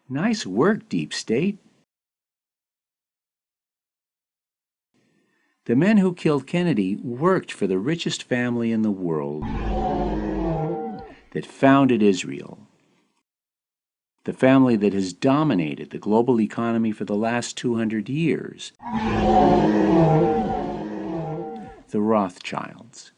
Nice work, Deep State. The men who killed Kennedy worked for the richest family in the world that founded Israel, the family that has dominated the global economy for the last 200 years, the Rothschilds.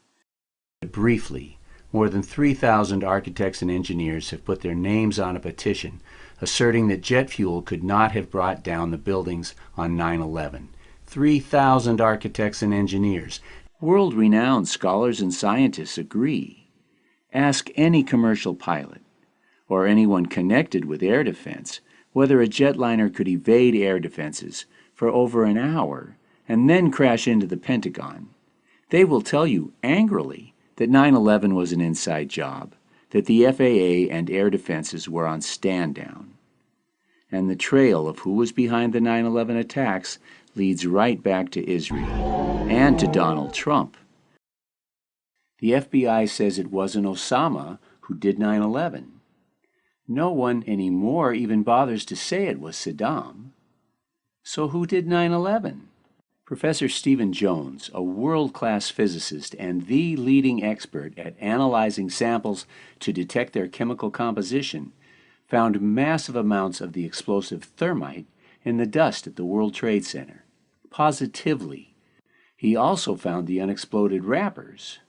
Briefly, more than 3,000 architects and engineers have put their names on a petition asserting that jet fuel could not have brought down the buildings on 9/11. 3,000 architects and engineers. World-renowned scholars and scientists agree. Ask any commercial pilot or anyone connected with air defense whether a jetliner could evade air defenses for over an hour and then crash into the Pentagon. They will tell you angrily that 9/11 was an inside job, that the FAA and air defenses were on stand-down. And the trail of who was behind the 9/11 attacks leads right back to Israel and to Donald Trump. The FBI says it wasn't Osama who did 9/11. No one anymore even bothers to say it was Saddam. So who did 9/11? Professor Stephen Jones, a world-class physicist and the leading expert at analyzing samples to detect their chemical composition, found massive amounts of the explosive thermite in the dust at the World Trade Center. Positively. He also found the unexploded wrappers.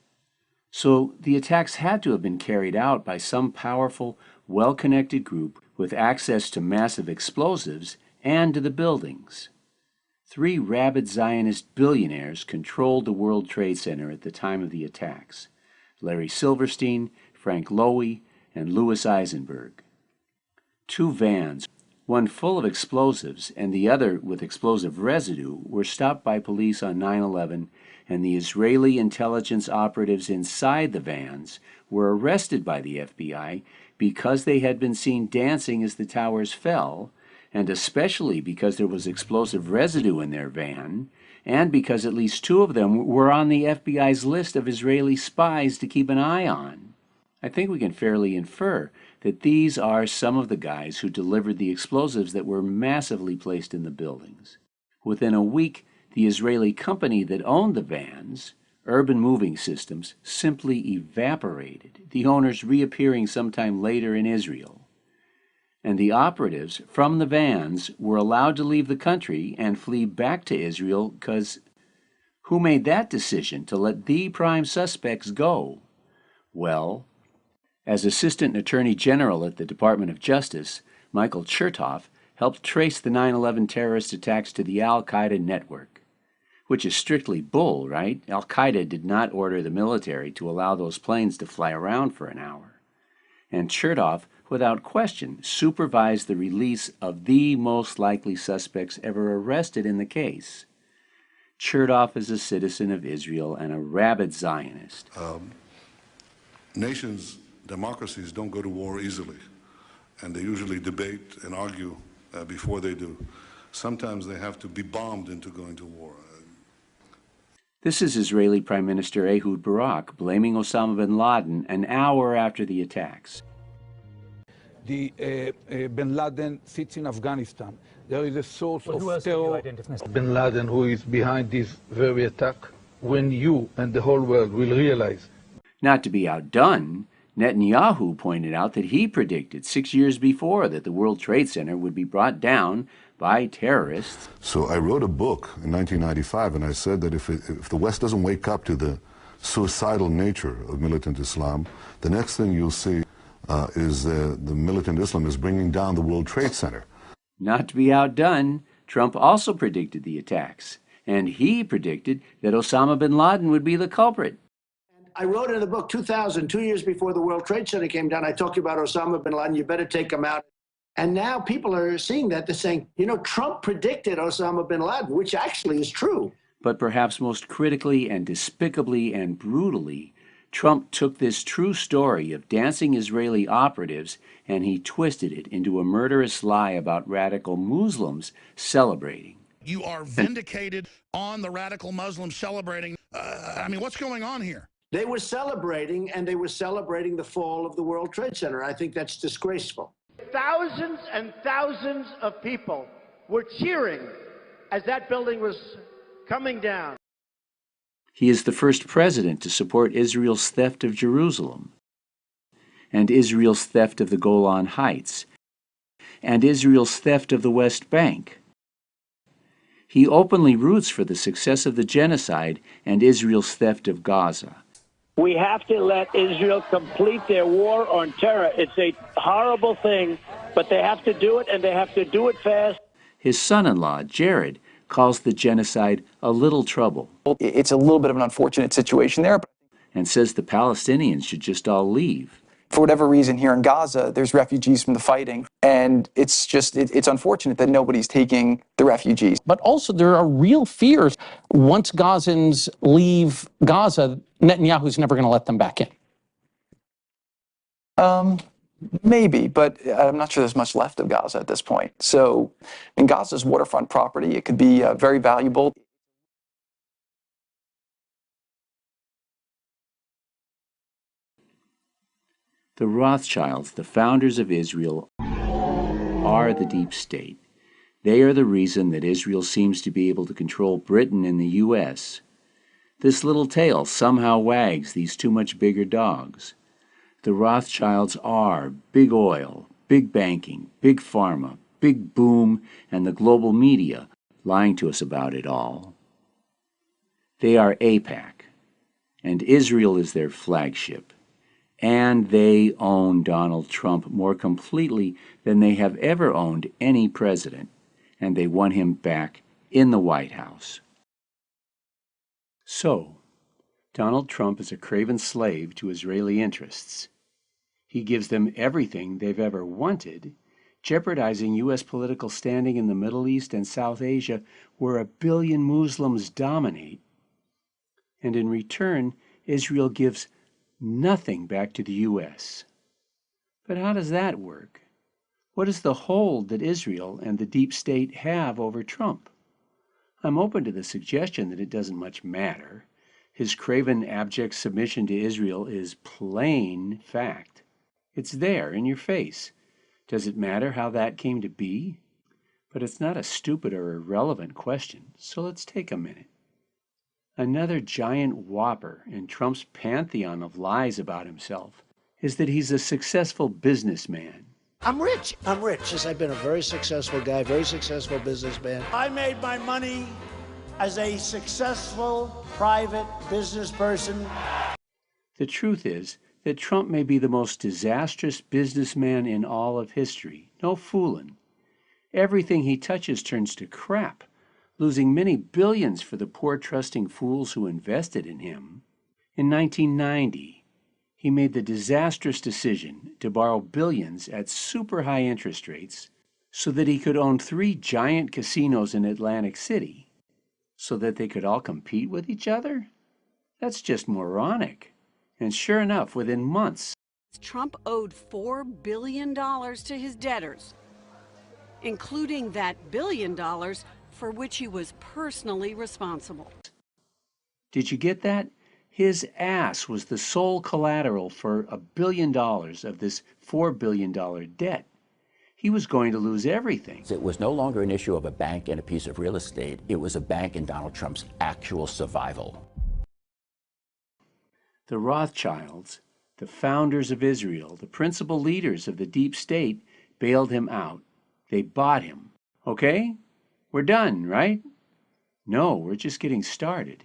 So the attacks had to have been carried out by some powerful, well-connected group with access to massive explosives and to the buildings. 3 rabid Zionist billionaires controlled the World Trade Center at the time of the attacks: Larry Silverstein, Frank Lowy, and Louis Eisenberg. 2 vans, one full of explosives and the other with explosive residue, were stopped by police on 9/11, and the Israeli intelligence operatives inside the vans were arrested by the FBI because they had been seen dancing as the towers fell, and especially because there was explosive residue in their van, and because at least 2 of them were on the FBI's list of Israeli spies to keep an eye on. I think we can fairly infer that these are some of the guys who delivered the explosives that were massively placed in the buildings. Within a week, the Israeli company that owned the vans, Urban Moving Systems, simply evaporated, the owners reappearing sometime later in Israel. And the operatives from the vans were allowed to leave the country and flee back to Israel because who made that decision to let the prime suspects go? Well, as Assistant Attorney General at the Department of Justice, Michael Chertoff helped trace the 9/11 terrorist attacks to the Al-Qaeda network, which is strictly bull, right? Al-Qaeda did not order the military to allow those planes to fly around for an hour. And Chertoff, without question, supervised the release of the most likely suspects ever arrested in the case. Chertoff is a citizen of Israel and a rabid Zionist. Democracies don't go to war easily, and they usually debate and argue before they do. Sometimes they have to be bombed into going to war. This is Israeli Prime Minister Ehud Barak blaming Osama bin Laden an hour after the attacks. Bin Laden sits in Afghanistan. There is a source of terror. Bin Laden, who is behind this very attack, when you and the whole world will realize. Not to be outdone, Netanyahu pointed out that he predicted 6 years before that the World Trade Center would be brought down by terrorists. So I wrote a book in 1995, and I said that if the West doesn't wake up to the suicidal nature of militant Islam, the next thing you'll see is the militant Islam is bringing down the World Trade Center. Not to be outdone, Trump also predicted the attacks, and he predicted that Osama bin Laden would be the culprit. I wrote in the book 2000, 2 years before the World Trade Center came down, I talked about Osama bin Laden, you better take him out. And now people are seeing that, they're saying, you know, Trump predicted Osama bin Laden, which actually is true. But perhaps most critically and despicably and brutally, Trump took this true story of dancing Israeli operatives and he twisted it into a murderous lie about radical Muslims celebrating. You are vindicated on the radical Muslims celebrating. I mean, what's going on here? They were celebrating, and they were celebrating the fall of the World Trade Center. I think that's disgraceful. thousands and thousands of people were cheering as that building was coming down. He is the first president to support Israel's theft of Jerusalem, and Israel's theft of the Golan Heights, and Israel's theft of the West Bank. He openly roots for the success of the genocide and Israel's theft of Gaza. We have to let Israel complete their war on terror. It's a horrible thing, but they have to do it, and they have to do it fast. His son-in-law, Jared, calls the genocide a little trouble. It's a little bit of an unfortunate situation there. And says the Palestinians should just all leave. For whatever reason, here in Gaza, there's refugees from the fighting, and it's unfortunate that nobody's taking the refugees. But also there are real fears. Once Gazans leave Gaza, Netanyahu's never going to let them back in. Maybe, but I'm not sure there's much left of Gaza at this point. So in Gaza's waterfront property, it could be very valuable. The Rothschilds, the founders of Israel, are the deep state. They are the reason that Israel seems to be able to control Britain and the U.S. This little tail somehow wags these two much bigger dogs. The Rothschilds are big oil, big banking, big pharma, big boom, and the global media lying to us about it all. They are AIPAC, and Israel is their flagship. And they own Donald Trump more completely than they have ever owned any president, and they want him back in the White House. So, Donald Trump is a craven slave to Israeli interests. He gives them everything they've ever wanted, jeopardizing U.S. political standing in the Middle East and South Asia, where 1 billion Muslims dominate. And in return, Israel gives nothing back to the U.S. But how does that work? What is the hold that Israel and the deep state have over Trump? I'm open to the suggestion that it doesn't much matter. His craven, abject submission to Israel is plain fact. It's there in your face. Does it matter how that came to be? But it's not a stupid or irrelevant question, so let's take a minute. Another giant whopper in Trump's pantheon of lies about himself is that he's a successful businessman. I'm rich. Yes, I've been a very successful guy, very successful businessman. I made my money as a successful private business person. The truth is that Trump may be the most disastrous businessman in all of history. No fooling. Everything he touches turns to crap, losing many billions for the poor trusting fools who invested in him. In 1990, he made the disastrous decision to borrow billions at super high interest rates so that he could own 3 giant casinos in Atlantic City, so that they could all compete with each other? That's just moronic. And sure enough, within months, Trump owed $4 billion to his debtors, including that $1 billion for which he was personally responsible. Did you get that? His ass was the sole collateral for $1 billion of this $4 billion debt. He was going to lose everything. It was no longer an issue of a bank and a piece of real estate. It was a bank in Donald Trump's actual survival. The Rothschilds, the founders of Israel, the principal leaders of the deep state, bailed him out. They bought him. Okay? We're done, right? No, we're just getting started.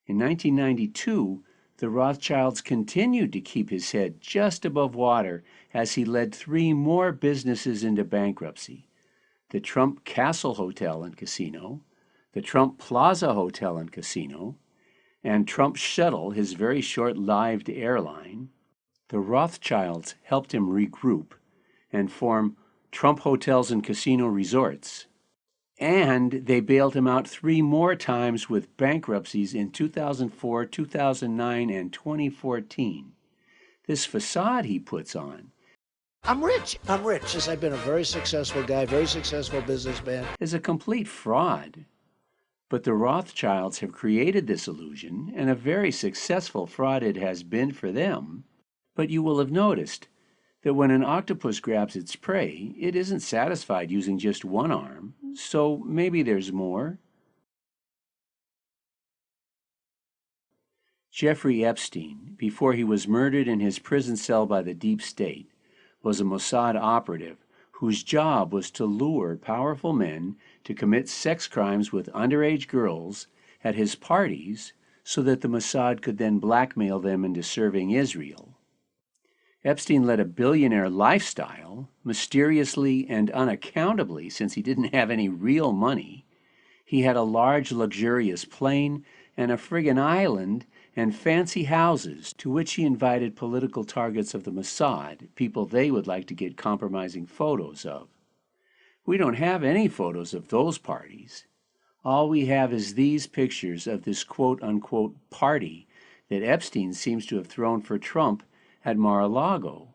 In 1992, the Rothschilds continued to keep his head just above water as he led 3 more businesses into bankruptcy. The Trump Castle Hotel and Casino, the Trump Plaza Hotel and Casino, and Trump Shuttle, his very short-lived airline. The Rothschilds helped him regroup and form Trump Hotels and Casino Resorts. And they bailed him out 3 more times with bankruptcies in 2004, 2009, and 2014. This facade he puts on, I'm rich. Yes, I've been a very successful guy, very successful businessman, is a complete fraud. But the Rothschilds have created this illusion, and a very successful fraud it has been for them. But you will have noticed that when an octopus grabs its prey, it isn't satisfied using just one arm, so maybe there's more. Jeffrey Epstein, before he was murdered in his prison cell by the deep state, was a Mossad operative whose job was to lure powerful men to commit sex crimes with underage girls at his parties so that the Mossad could then blackmail them into serving Israel. Epstein led a billionaire lifestyle, mysteriously and unaccountably, since he didn't have any real money. He had a large, luxurious plane and a friggin' island and fancy houses to which he invited political targets of the Mossad, people they would like to get compromising photos of. We don't have any photos of those parties. All we have is these pictures of this quote-unquote party that Epstein seems to have thrown for Trump at Mar-a-Lago.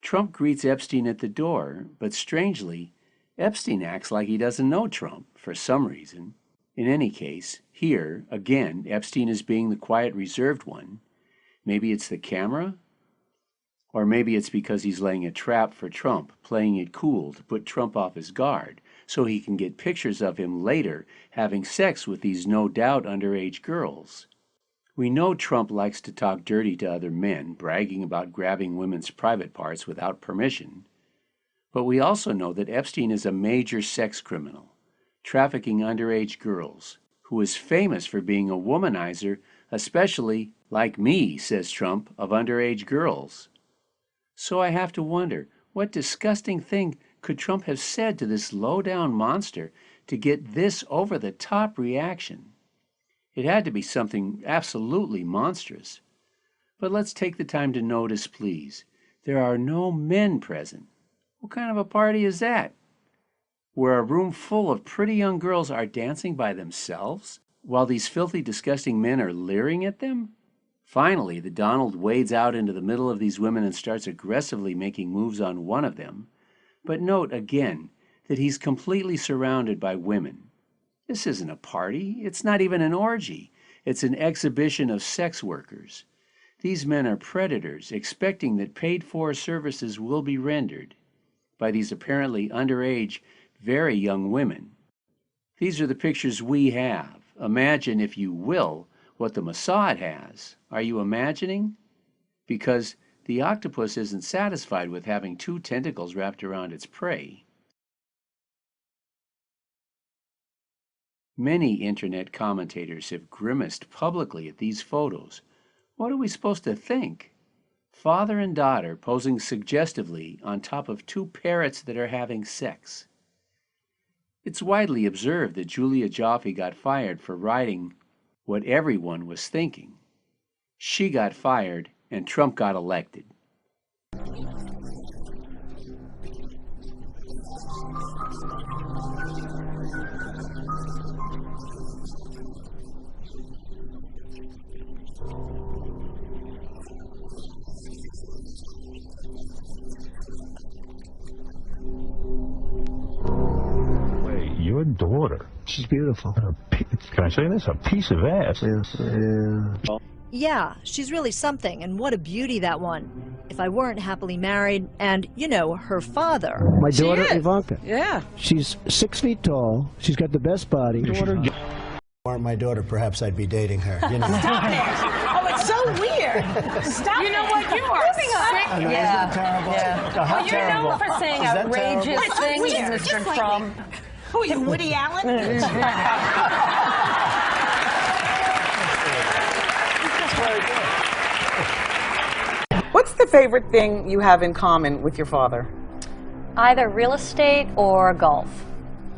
Trump greets Epstein at the door, but strangely, Epstein acts like he doesn't know Trump for some reason. In any case, here, again, Epstein is being the quiet, reserved one. Maybe it's the camera? Or maybe it's because he's laying a trap for Trump, playing it cool to put Trump off his guard, so he can get pictures of him later having sex with these no doubt underage girls. We know Trump likes to talk dirty to other men, bragging about grabbing women's private parts without permission. But we also know that Epstein is a major sex criminal, trafficking underage girls, who is famous for being a womanizer, especially, like me, says Trump, of underage girls. So I have to wonder, what disgusting thing could Trump have said to this low-down monster to get this over-the-top reaction? It had to be something absolutely monstrous. But let's take the time to notice, please. There are no men present. What kind of a party is that? Where a room full of pretty young girls are dancing by themselves, while these filthy, disgusting men are leering at them? Finally, the Donald wades out into the middle of these women and starts aggressively making moves on one of them. But note, again, that he's completely surrounded by women. This isn't a party. It's not even an orgy. It's an exhibition of sex workers. These men are predators, expecting that paid-for services will be rendered by these apparently underage, very young women. These are the pictures we have. Imagine, if you will, what the Mossad has. Are you imagining? Because the octopus isn't satisfied with having two tentacles wrapped around its prey. Many internet commentators have grimaced publicly at these photos. What are we supposed to think? Father and daughter posing suggestively on top of two parrots that are having sex. It's widely observed that Julia Joffe got fired for writing what everyone was thinking. She got fired and Trump got elected. Your daughter. She's beautiful. Can I say this? A piece of ass. Yeah. Yeah, she's really something, and what a beauty, that one. If I weren't happily married, and, you know, her father. My daughter, Ivanka. Yeah. She's 6 feet tall. She's got the best body. Weren't my daughter, perhaps I'd be dating her. You know. Stop it! Oh, it's so weird. Stop it. You know what? You are sick. I know, isn't that terrible? Yeah. How Well, you're known for saying outrageous things, Mr. Trump. Who are you, Woody Allen? What's the favorite thing you have in common with your father? Either real estate or golf.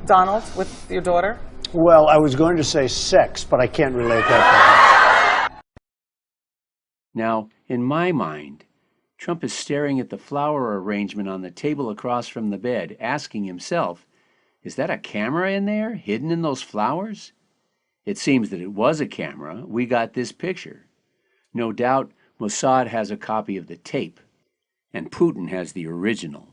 Donald, with your daughter? Well, I was going to say sex, but I can't relate that. Now, in my mind, Trump is staring at the flower arrangement on the table across from the bed, asking himself, is that a camera in there, hidden in those flowers? It seems that it was a camera. We got this picture. No doubt, Mossad has a copy of the tape, and Putin has the original.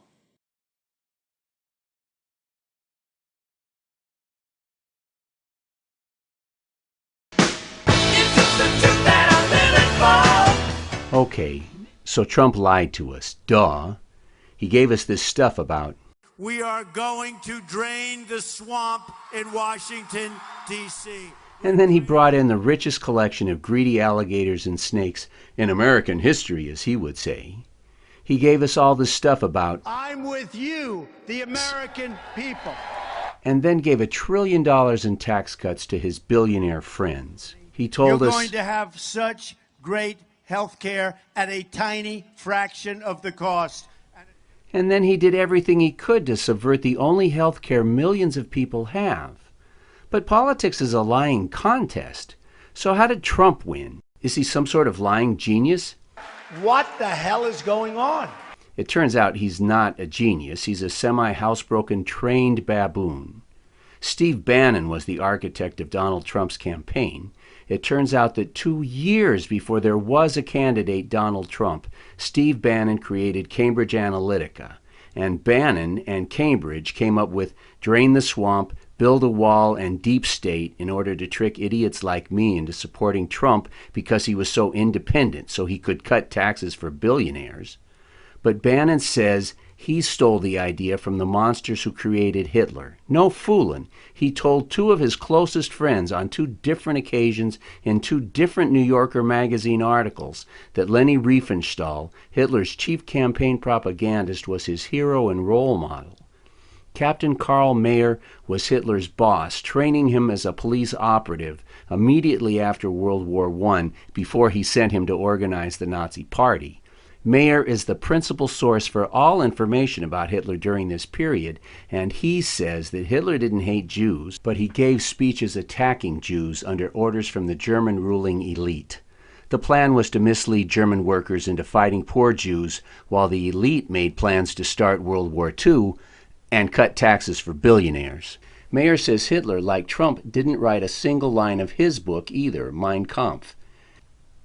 Okay, So Trump lied to us. Duh. He gave us this stuff about, we are going to drain the swamp in Washington, D.C. And then he brought in the richest collection of greedy alligators and snakes in American history, as he would say. He gave us all this stuff about, I'm with you, the American people. And then gave $1 trillion in tax cuts to his billionaire friends. He told You're us, going to have such great health care at a tiny fraction of the cost. And then he did everything he could to subvert the only health care millions of people have. But politics is a lying contest. So how did Trump win? Is he some sort of lying genius? What the hell is going on? It turns out he's not a genius. He's a semi-housebroken, trained baboon. Steve Bannon was the architect of Donald Trump's campaign. It turns out that 2 years before there was a candidate, Donald Trump, Steve Bannon created Cambridge Analytica. And Bannon and Cambridge came up with drain the swamp, build a wall, and deep state in order to trick idiots like me into supporting Trump because he was so independent, so he could cut taxes for billionaires. But Bannon says he stole the idea from the monsters who created Hitler. No foolin'. He told 2 of his closest friends on 2 different occasions in 2 different New Yorker magazine articles that Leni Riefenstahl, Hitler's chief campaign propagandist, was his hero and role model. Captain Karl Mayer was Hitler's boss, training him as a police operative immediately after World War I, before he sent him to organize the Nazi Party. Mayer is the principal source for all information about Hitler during this period, and he says that Hitler didn't hate Jews, but he gave speeches attacking Jews under orders from the German ruling elite. The plan was to mislead German workers into fighting poor Jews, while the elite made plans to start World War II and cut taxes for billionaires. Mayer says Hitler, like Trump, didn't write a single line of his book either, Mein Kampf.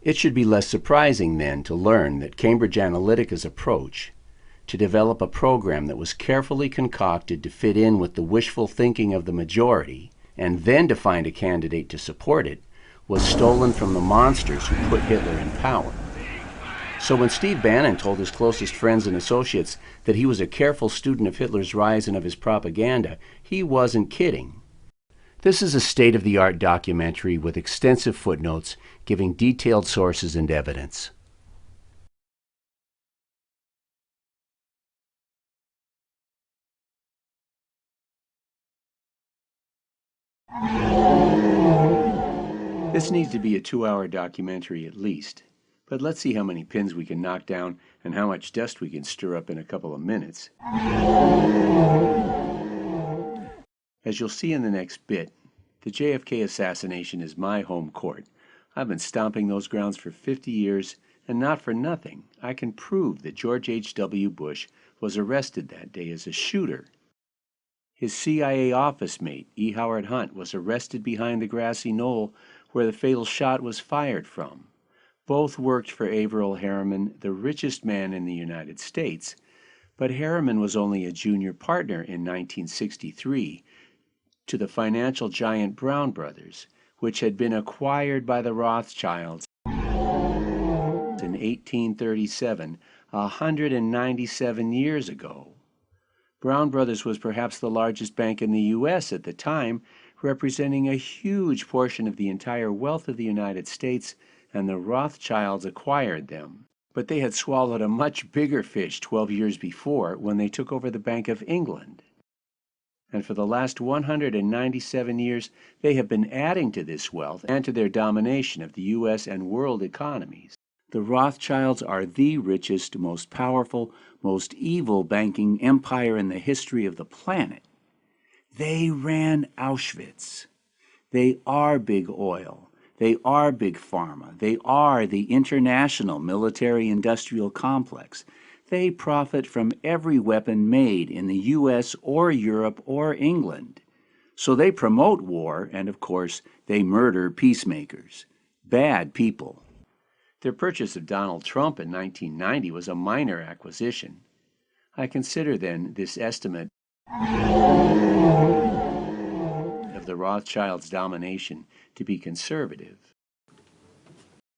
It should be less surprising, then, to learn that Cambridge Analytica's approach to develop a program that was carefully concocted to fit in with the wishful thinking of the majority, and then to find a candidate to support it, was stolen from the monsters who put Hitler in power. So when Steve Bannon told his closest friends and associates that he was a careful student of Hitler's rise and of his propaganda, he wasn't kidding. This is a state-of-the-art documentary with extensive footnotes giving detailed sources and evidence. This needs to be a 2-hour documentary at least, but let's see how many pins we can knock down and how much dust we can stir up in a couple of minutes. As you'll see in the next bit, the JFK assassination is my home court. I've been stomping those grounds for 50 years, and not for nothing. I can prove that George H.W. Bush was arrested that day as a shooter. His CIA office mate, E. Howard Hunt, was arrested behind the grassy knoll where the fatal shot was fired from. Both worked for Averell Harriman, the richest man in the United States, but Harriman was only a junior partner in 1963 to the financial giant Brown Brothers, which had been acquired by the Rothschilds in 1837, 197 years ago. Brown Brothers was perhaps the largest bank in the U.S. at the time, representing a huge portion of the entire wealth of the United States, and the Rothschilds acquired them. But they had swallowed a much bigger fish 12 years before when they took over the Bank of England. And for the last 197 years, they have been adding to this wealth and to their domination of the U.S. and world economies. The Rothschilds are the richest, most powerful, most evil banking empire in the history of the planet. They ran Auschwitz. They are big oil. They are big pharma. They are the international military-industrial complex. They profit from every weapon made in the U.S. or Europe or England. So they promote war, and of course, they murder peacemakers. Bad people. Their purchase of Donald Trump in 1990 was a minor acquisition. I consider, then, this estimate of the Rothschilds' domination to be conservative.